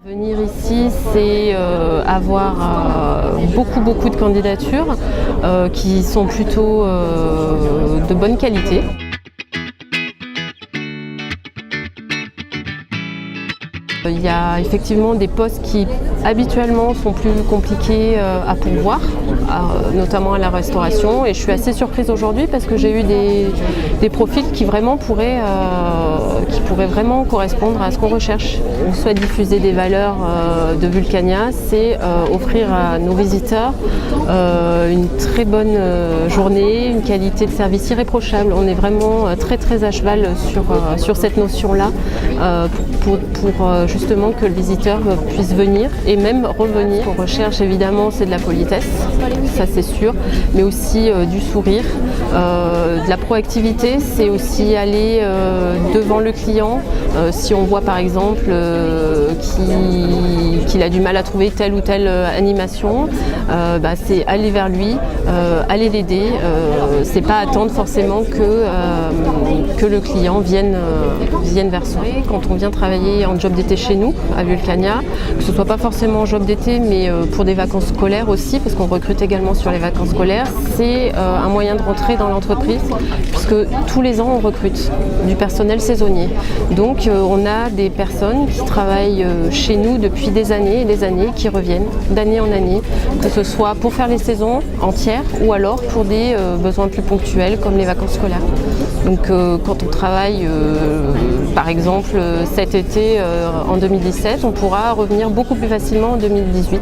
Venir ici, c'est avoir beaucoup de candidatures qui sont plutôt de bonne qualité. Il y a effectivement des postes qui habituellement sont plus compliqués à pourvoir, notamment à la restauration, et je suis assez surprise aujourd'hui parce que j'ai eu des profils qui vraiment pourraient vraiment correspondre à ce qu'on recherche. On souhaite diffuser des valeurs de Vulcania, c'est offrir à nos visiteurs une très bonne journée, une qualité de service irréprochable. On est vraiment très à cheval sur cette notion-là pour justement que le visiteur puisse venir et même revenir. Ce qu'on recherche évidemment, c'est de la politesse, ça c'est sûr, mais aussi du sourire, de la proactivité, c'est aussi aller devant le client. Si on voit par exemple qu'il a du mal à trouver telle ou telle animation, c'est aller vers lui, aller l'aider. C'est pas attendre forcément que le client vienne vers soi. Quand on vient travailler en job d'été chez nous, à Vulcania, que ce soit pas forcément en job d'été, mais pour des vacances scolaires aussi, parce qu'on recrute également sur les vacances scolaires, c'est un moyen de rentrer dans l'entreprise, puisque tous les ans on recrute du personnel saisonnier. Donc on a des personnes qui travaillent chez nous depuis des années et des années, qui reviennent d'année en année, que ce soit pour faire les saisons entières ou alors pour des besoins plus ponctuels comme les vacances scolaires. Donc quand on travaille par exemple cet été en 2017, on pourra revenir beaucoup plus facilement en 2018.